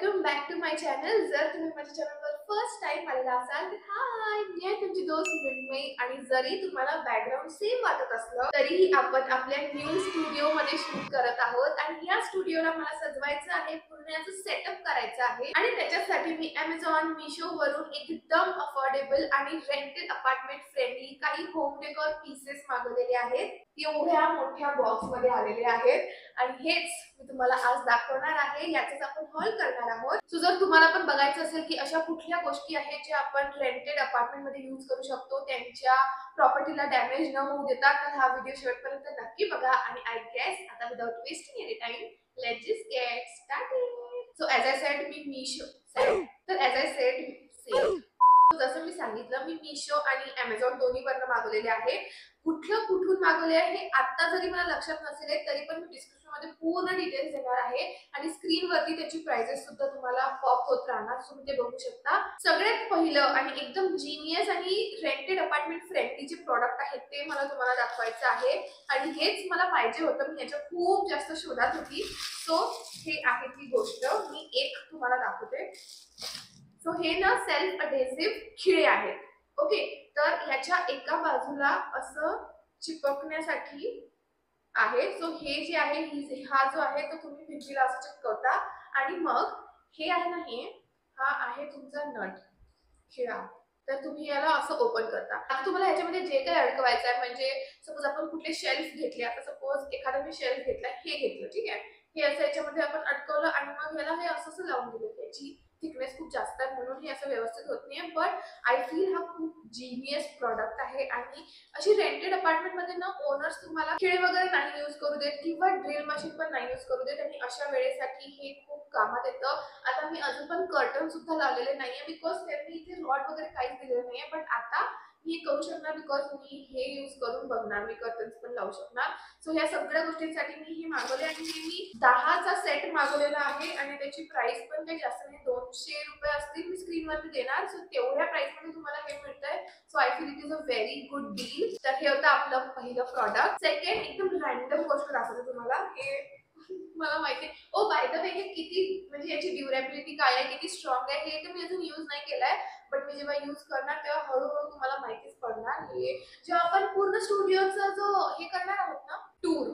Welcome back to my channel. जर तुम्ही माझ्या चॅनलवर फर्स्ट टाइम आलेला असाल तर हाय, मी आहे तुमची दोस्त मृण्मयी। आणि जरी तुम्हाला बॅकग्राऊंड सेम वाटत असलं तरीही आपण आपल्या न्यू स्टुडिओ मध्ये शूट करत आहोत आणि या स्टुडिओला मला सजवायचं आहे, पूर्ण याचं सेटअप करायचं आहे आणि त्याच्यासाठी मी Amazon, मीशो वरून एकदम अफोर्डेबल आणि रेंटेड अपार्टमेंट फ्रेंडली काही होम डेकोर पीसेस मागवलेले आहेत। एवढ्या मोठ्या बॉक्स मध्ये आलेले आहेत आणि हेच मी तुम्हाला आज दाखवणार आहे, याचाच आपण हॉल करणार आहोत। सो जर तुम्हाला पण बघायचं असेल की अशा कुठल्या गोष्टी आहेत ज्या आपण रेंटेड अपार्टमेंट मध्ये यूज करू शकतो, त्यांच्या प्रॉपर्टीला डॅमेज न होऊ देता, तर हा व्हिडिओ शेवटपर्यंत नक्की बघा। आणि आय गेस आता without wasting any time let's just get started. So as I said मी मीशो तर एज आय सेड जसं मी सांगितलं, मी मीशो आणि Amazon दोन्हीवरनं मागवलेले आहे। कुठून मागवले आहे हे आता जरी मला लक्षात नसेल तरी पण मी डिस्क्रिप्शन मध्ये पूर्ण डिटेल्स देणार आहे आणि स्क्रीन वरती त्याची प्राइसेस सुद्धा तुम्हाला पॉप होत राहणार, तुम्ही ते बघू शकता। सगळ्यात पहिलं आणि एकदम जीनियस आणि रेंटेड अपार्टमेंट फ्रेंडली जे प्रोडक्ट आहेत ते मला तुम्हाला दाखवायचं आहे आणि हेच मला पाहिजे होतं। मी याच्या खूप जास्त शोधात होती। सो हे आहे ती गोष्ट, मी एक तुम्हाला दाखवते। सो हे ना सेल्फ अडेसिव्ह खिळे आहेत। ओके, तर ह्याच्या एका बाजूला असं चिपकण्यासाठी आहे। सो हे जे आहे, हा जो आहे तो तुम्ही भिंतीला असं चिपकवता आणि मग हे आहे ना, हा आहे तुमचा नट खिळा। तर तुम्ही याला असं ओपन करता। आता तुम्हाला ह्याच्यामध्ये जे काही अडकवायचं आहे, म्हणजे सपोज आपण कुठले शेल्फ घेतले, आता सपोज एखादा मी शेल्फ घेतला, हे घेतलं, ठीक आहे, हे असं याच्यामध्ये आपण अडकवलं आणि मग याला हे असं लावून दिलं। याची थिकनेस खूप जास्त आहे म्हणून हे असं व्यवस्थित होत नाहीये, बट आय फील हा खूप जीनियस प्रॉडक्ट आहे। आणि अशी रेंटेड अपार्टमेंट मध्ये ना ओनर्स तुम्हाला खिळे वगैरे नाही यूज करू देत किंवा ड्रिल मशीन पण नाही यूज करू देत आणि अशा वेळेसाठी हे खूप कामात येतं। आता मी अजून पण कर्टन सुद्धा लावलेले नाहीये बिकॉज त्यांनी इथे रॉड वगैरे काहीच दिलेलं नाहीये, बट आता मी करू शकणार बिकॉज मी हे यूज करून बघणार, मी कर्टन्स पण लावू शकणार। सो या सगळ्या गोष्टींसाठी मी हे मागवले आणि हे मी 10चा सेट मागवलेला आहे आणि त्याची प्राइस पण काही जास्त नाही, 200 रुपये असतील, मी स्क्रीन वरती देणार। सो तेवढ्या प्राइस मध्ये तुम्हाला हे मिळतंय। So I feel it is a very good deal. तर हे होतं आपलं पहिलं प्रॉडक्ट। सेकंड, एकदम रॅन्डम गोष्ट दाखवते तुम्हाला, हे मला माहिती आहे। ओ बाय द वे, हे किती म्हणजे याची ड्युरेबिलिटी काय आहे, किती स्ट्रॉंग आहे, हे तर मी अजून यूज नाही केलंय, बट मी जेव्हा यूज करणार तेव्हा हळूहळू तुम्हाला माहितीच पडणार। हे जेव्हा आपण पूर्ण स्टुडिओचा जो हे करणार आहोत ना टूर,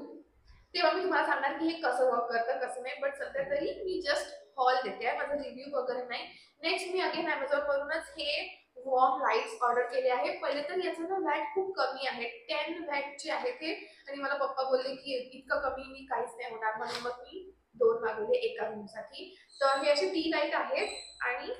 तेव्हा मी तुम्हाला सांगणार की हे कसं वर्क करतं कसं नाही, बट सध्या तरी मी जस्ट हॉल देते आहे, माझा रिव्ह्यू वगैरे नाही। नेक्स्ट मी अगेन Amazon वरूनच हे वॉर्म लाईट्स ऑर्डर केले आहे। पहिले तर याचं ना वॅट खूप कमी आहे, 10 वॅटचे आहे ते, आणि मला पप्पा बोलले की इतकं कमी मी काहीच नाही होणार, म्हणून मग मी 2 मागवले एका रूमसाठी। तर हे असे टी लाईट आहेत आणि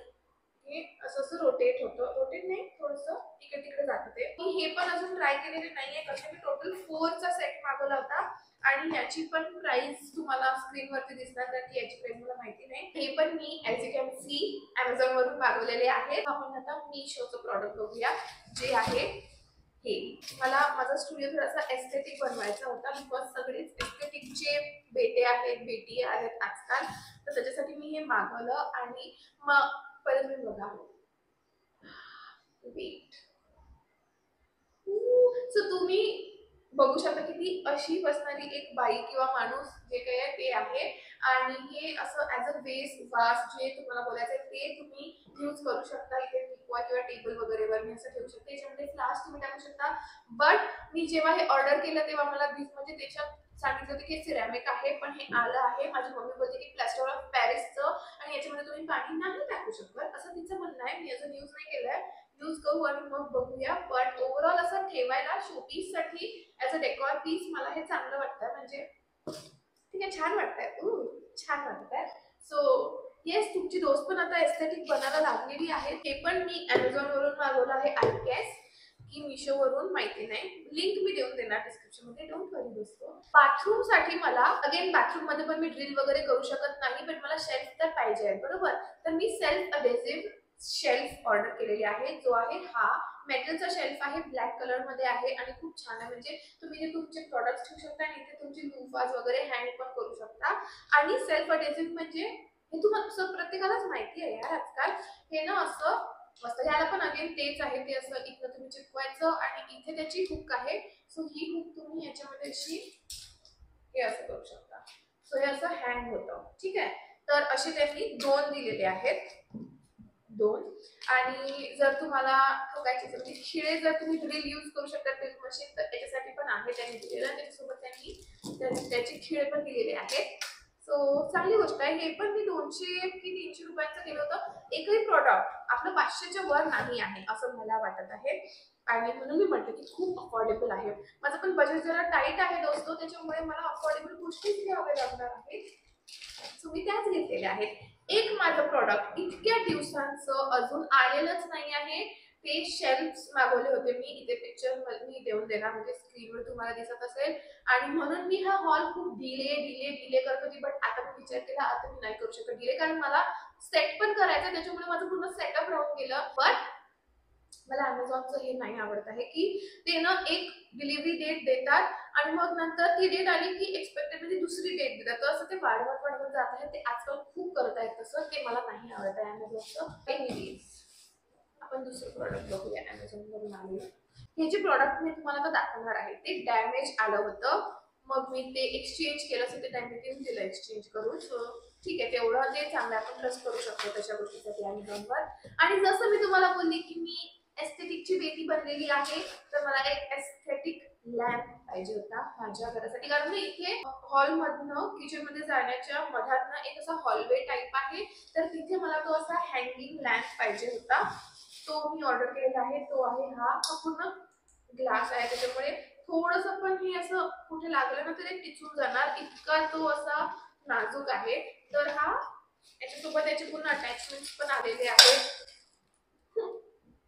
हे असं रोटेट होतं, रोटेट नाही, थोडंसं इकडे तिकडे जातं ते। मी हे पण अजून ट्राय केलेले नाहीये कसे, मी टोटल 4चा सेट मागवला होता आणि याची पण प्राइस तुम्हाला स्क्रीन वरती दिसणार, तर याची प्राइस मला माहिती नाही। हे पण मी as you can see Amazon वरून मागवलेले आहेत। आपण आता मीशोचं प्रॉडक्ट बघूया, जे आहे हे। मला माझा स्टुडिओ थोडासा एस्थेटिक बनवायचा होता बिकॉज सगळेच एस्थेटिकचे बेटी आहेत आजकाल, तर त्याच्यासाठी मी हे मागवलं। आणि मग परत मी बघा, वेट, सो तुम्ही बघू शकता की ती अशी बसणारी एक बाई किंवा माणूस जे काही आहे ते आहे। आणि हे असं ऍज अ वास जे तुम्हाला बोलायचं आहे ते तुम्ही यूज करू शकता। इथे टिकवा किंवा टेबल वगैरेवर मी असं ठेवू शकते, याच्यामध्ये फ्लास्क तुम्ही टाकू शकता। बट मी जेव्हा हे ऑर्डर केलं तेव्हा मला म्हणजे त्याच्यात सांगितलं होतं की सिरॅमिक आहे, पण हे आलं आहे। माझी मम्मी बोलते की प्लास्टर ऑफ पॅरिसचं आणि याच्यामध्ये तुम्ही पाणी नाही टाकू शकत, असं तिचं म्हणणं आहे। मी अजून यूज नाही केलंय, यूज करू आणि मग बघूया। पण ओव्हरऑल असं ठेवायला शोपीस साठी ऍज अ डेकोर पीस मला हे चांगलं वाटतं, म्हणजे ठीक आहे, छान वाटतंय, छान वाटतंय। सो येस, तुमची दोस्त पण आता एस्थेटिक बनायला लागलेली आहे। हे पण मी Amazon वरून मागवलं आहे, आय गेस की मीशो वरून, माहिती नाही, लिंक मी देऊन देणार डिस्क्रिप्शन मध्ये, डोंट वरी दोस्तो। बाथरूम साठी मला अगेन बाथरूम मध्ये पण मी ड्रिल वगैरे करू शकत नाही, पण मला शेल्फ तर पाहिजे आहे, बरोबर। तर मी सेल्फ अडेसिव्ह शेल्फ ऑर्डर केलेली आहे, जो आहे हा मेटलचा शेल्फ आहे, ब्लॅक कलर मध्ये आहे आणि खूप छान आहे। म्हणजे तुम्ही इथे तुमचे प्रोडक्ट्स ठेवू शकता आणि इथे तुमची लूफाज वगैरे हँग पण करू शकता। आणि सेल्फ अडेसिव्ह म्हणजे हे तुम्हाला प्रत्येकालाच माहिती आहे यार आजकाल, हे ना असं मस्त, याला पण अगेन तेच आहे, ते असं इथं तुम्ही चिपकवायचं आणि इथे त्याची हुक आहे। सो ही हुक तुम्ही याच्यामध्ये अशी हे असं करू शकता। सो हे असं हँग होतं, ठीक आहे। तर असे त्यांनी 2 दिलेले आहेत, 2. आणि जर तुम्हाला ठोकायचे म्हणजे खिळे जर तुम्ही ड्रिल यूज करू शकता ड्रिल मशीन, तर त्याच्यासाठी पण आहे त्यांनी दिलेलं. त्याच्यासोबत त्यांनी त्याचे खिळे पण दिलेले आहेत. सो चांगली गोष्ट आहे. हे पण मी 200 की 300 रुपयांचं केलं होतं. एकही प्रॉडक्ट आपलं 500च्या वर नाही आहे असं मला वाटत आहे. आणि म्हणून मी म्हटलं की खूप अफोर्डेबल आहे. माझं पण बजेट जरा टाईट आहे दोस्तो, त्याच्यामुळे मला अफोर्डेबल गोष्टीच घ्याव्या लागणार आहेत. सो मी त्याच घेतलेल्या आहेत. एक माझं प्रॉडक्ट इतक्या दिवसांचं अजून आलेलंच नाही आहे. ते शेल्फ्स मागवले होते मी. इथे पिक्चर मी देऊन देणार, म्हणजे स्क्रीनवर तुम्हाला दिसत असेल. आणि म्हणून मी हा हॉल खूप डिले करत होती. बट आता मी विचार केला आता मी नाही करू शकत डिले, कारण मला सेट पण करायचं, त्याच्यामुळे माझं पूर्ण सेटअप राहून गेलं. बट मला अमेझॉनचं हे नाही आवडत आहे की ते ना एक डिलिव्हरी डेट देतात आणि मग नंतर ती डेट आली की एक्सपेक्टेड म्हणजे दुसरी डेट देतात. तर असं ते वाढवत जात आहे. ते आजकाल खूप करत आहेत तसं. ते मला नाही आवडत आहे अमेझॉनचं. एनिवेज आपण दुसरं प्रॉडक्ट बघूया अमेझॉन वरून आलेलं. हे जे प्रॉडक्ट मी तुम्हाला आता दाखवणार आहे ते डॅमेज आलं होतं. मग मी ते एक्सचेंज केलं असं ते टाइम देऊन दिलं एक्सचेंज करून. सो ठीक आहे, तेवढं ते चांगलं आपण ट्रस्ट करू शकतो तशा गोष्टीसाठी अमेझॉनवर. आणि जसं मी तुम्हाला बोलली की मी एस्थेटिकची बेटी बनलेली आहे, तर मला एक एस्थेटिक लॅम्प पाहिजे होता माझ्या घरासाठी. कारण इथे हॉलमधनं किचन मध्ये जाण्याच्या मधातनं एक असा हॉलवे टाईप आहे, तर तिथे मला तो असा हँगिंग लॅम्प पाहिजे होता. तो मी ऑर्डर केलेला आहे. तो आहे हा पूर्ण ग्लास आहे, त्याच्यामुळे थोडंसं पण हे असं कुठे लागलं ना तरी टिचून जाणार, इतका तो असा नाजूक आहे. तर हा याच्यासोबत त्याचे पूर्ण अटॅचमेंट्स पण आलेले आहेत.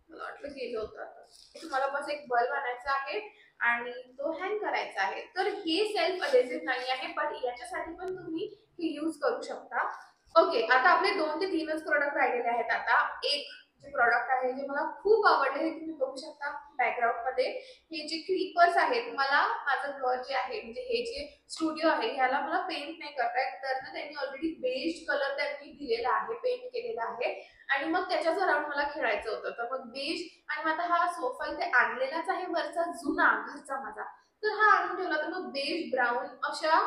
मला वाटलं गेलं होतं आता. तुम्हाला बस एक बल्ब आणायचा आहे आणि तो हँग करायचा आहे. तर हे सेल्फ अडेसिव्ह नाही आहे, बट याच्यासाठी पण तुम्ही हे यूज करू शकता. ओके, आता आपले 2 ते 3च प्रोडक्ट राहिलेले आहेत. आता एक जे प्रोडक्ट आहे जे मला खूप आवडले, हे तुम्ही बघू शकता बॅकग्राऊंड मध्ये. हे जे क्लिपर्स आहेत, मला माझं घर जे आहे म्हणजे हे जे स्टुडिओ आहे ह्याला मला पेंट नाही करता येत. तर ना त्यांनी ऑलरेडी बेज कलर त्यांनी दिलेला आहे, पेंट केलेला आहे. आणि मग त्याच्याच अराउंड मला खेळायचं होतं. तर मग बेज आणि आता हा सोफा इथे आणलेलाच आहे वरचा जुना घरचा माझा, तर हा आणून ठेवला. तर मग बेज ब्राऊन अशा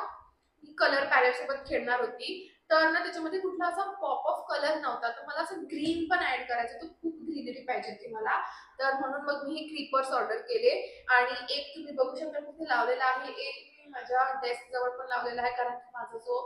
कलर पॅलेट सोबत खेळणार होती. तर ना त्याच्यामध्ये कुठला असा पॉप ऑफ कलर नव्हता, तर मला असं ग्रीन पण ऍड करायचं, तर खूप ग्रीनरी पाहिजे होती मला. तर म्हणून मग मी हे क्लिपर्स ऑर्डर केले. आणि एक तुम्ही बघू शकता तिथे लावलेला आहे, एक मी माझ्या डेस्क जवळ पण लावलेला आहे, कारण माझा जो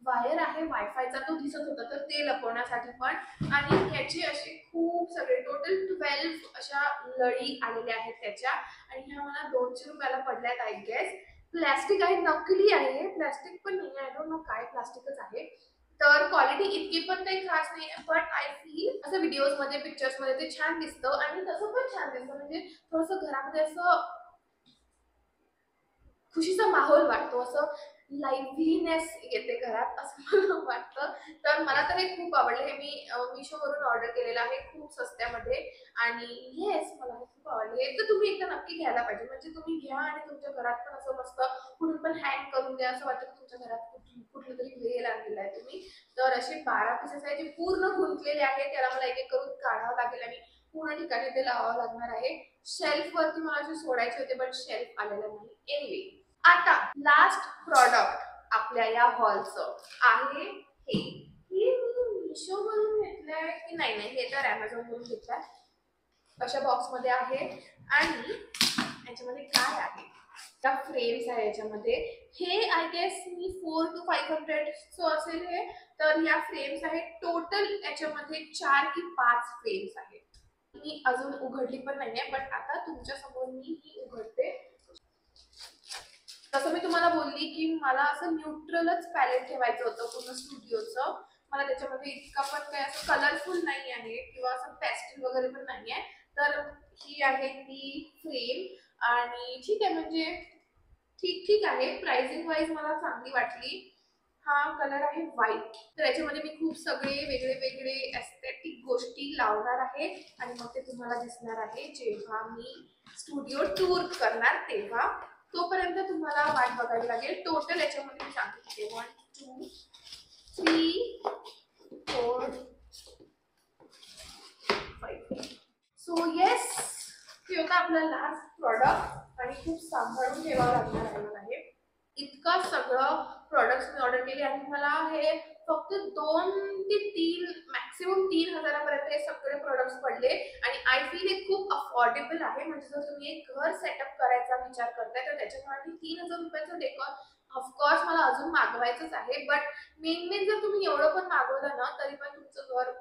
वायर आहे वायफायचा तो दिसत होता, तर ते लपवण्यासाठी पण. आणि ह्याचे असे खूप सगळे टोटल 12 अशा लळी आलेल्या आहेत त्याच्या. आणि ह्या मला 200 रुपयाला पडल्यात आय गेस. प्लास्टिक आहे, नकली आहे, प्लास्टिक पण नाही, आय डोंट नो काय प्लास्टिकच आहे. तर क्वालिटी इतकी पण काही खास नाही, बट आय फील असं व्हिडिओज मध्ये पिक्चर्स मध्ये ते छान दिसतं आणि तसं पण छान दिसतं. म्हणजे थोडंसं घरामध्ये असं खुशीचा माहोल वाटतो, असं लाईव्हलीनेस येते घरात असं मला वाटतं. तर मला तर हे खूप आवडलं. हे मी मिशोवरून ऑर्डर केलेलं आहे खूप स्वस्त्यामध्ये. आणि येस मला हे खूप आवडले. तर तुम्ही एकदा नक्की घ्यायला पाहिजे. म्हणजे तुम्ही घ्या आणि तुमच्या घरात पण असं मस्त कुठून पण हँग करून द्या, असं वाटतं की तुमच्या घरात कुठलं तरी वेल आणलेला आहे तुम्ही. तर असे 12 पीसेस आहे जे पूर्ण गुंतलेले आहेत. त्याला मला एक एक करून काढावं लागेल आणि पूर्ण ठिकाणी ते लावावं लागणार आहे. शेल्फ वरती मला असे सोडायचे होते, बट शेल्फ आलेला नाही. एनिवे, आता लास्ट प्रॉडक्ट आपल्या या हॉलचं आहे हे. हे मी मिशोवरून घेतलंय की नाही, हे तर अमेझॉन वरून घेतलंय. अशा बॉक्स मध्ये आहे. आणि याच्यामध्ये काय आहे, त्या फ्रेम्स आहे याच्यामध्ये. हे आय गेस मी 400 to 500 असेल हे. तर या फ्रेम्स आहेत टोटल, याच्यामध्ये 4 की 5 फ्रेम्स आहेत. मी अजून उघडली पण नाहीये, बट आता तुमच्या समोर मी ही उघडते. तसं मी तुम्हाला बोलली की मला असं न्यूट्रलच पॅलेट ठेवायचं होतं पूर्ण स्टुडिओचं. मला त्याच्यामध्ये इतका पण काही असं कलरफुल नाही आहे किंवा असं पॅस्टल वगैरे पण नाही आहे. तर ही आहे ती फ्रेम आणि ठीक आहे, म्हणजे ठीक आहे. प्राइसिंग वाईज मला चांगली वाटली. हा कलर आहे व्हाईट. तर याच्यामध्ये मी खूप सगळे वेगळे वेगळे एस्थेटिक गोष्टी लावणार आहे आणि मग ते तुम्हाला दिसणार आहे जेव्हा मी स्टुडिओ टूर करणार तेव्हा. तोपर्यंत तुम्हाला वाट बघावी लागेल. टोटल याच्यामध्ये मी सांगते 1 2 3 4 5. सो येस, हे होतं आपलं लास्ट प्रॉडक्ट आणि खूप सांभाळून ठेवावं लागणार आहे. इतका सगळं प्रॉडक्ट्स मी ऑर्डर केले आणि मला हे फक्त 2 ते 3 मॅक्सिमम 3,000पर्यंत हे सगळे प्रोडक्ट्स पडले आणि आय फील हे खूप अफोर्डेबल आहे. म्हणजे जर तुम्ही एक घर सेटअप करायचा विचार करताय तर त्याच्यासाठी 3,000 रुपयाचं डेकोर ऑफकोर्स मला अजून मागवायचंच आहे. बट मेन जर तुम्ही एवढं पण मागवलं ना तरी पण तुमचं घर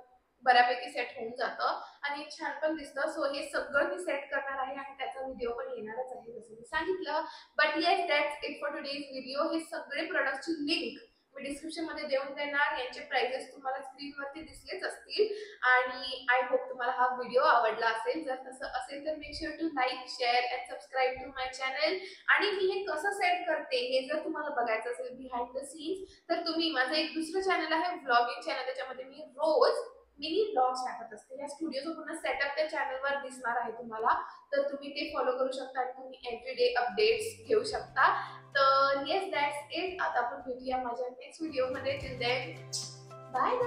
बऱ्यापैकी सेट होऊन जातं आणि छान पण दिसतं. सो हे सगळं मी सेट करणार आहे आणि त्याचा व्हिडिओ पण येणारच आहे जसं मी सांगितलं. But yes, that's it for today's video. हे सगळे प्रोडक्टची लिंक मी डिस्क्रिप्शन मध्ये देऊन देणार. यांचे प्राइसेस तुम्हाला स्क्रीनवरती दिसलेच असतील आणि आय होप तुम्हाला हा व्हिडिओ आवडला असेल. जर तसं असेल तर make sure to like, share and subscribe to my channel. आणि मी हे कसं सेट करते हे जर तुम्हाला बघायचं असेल बिहाइंड द सीन्स तर तुम्ही माझं एक दुसरं चॅनल आहे व्लॉगिंग चॅनल. त्याच्यामध्ये मी रोज मिनी व्लॉग्स टाकत असते. या स्टुडिओचं पूर्ण सेटअप त्या चॅनलवर दिसणार आहे तुम्हाला. तर तुम्ही ते फॉलो करू शकता आणि तुम्ही एव्हरीडे अपडेट्स घेऊ शकता. तर येस, दॅट्स इट. आता आपण भेटूया माझ्या नेक्स्ट व्हिडिओमध्ये. Till then bye.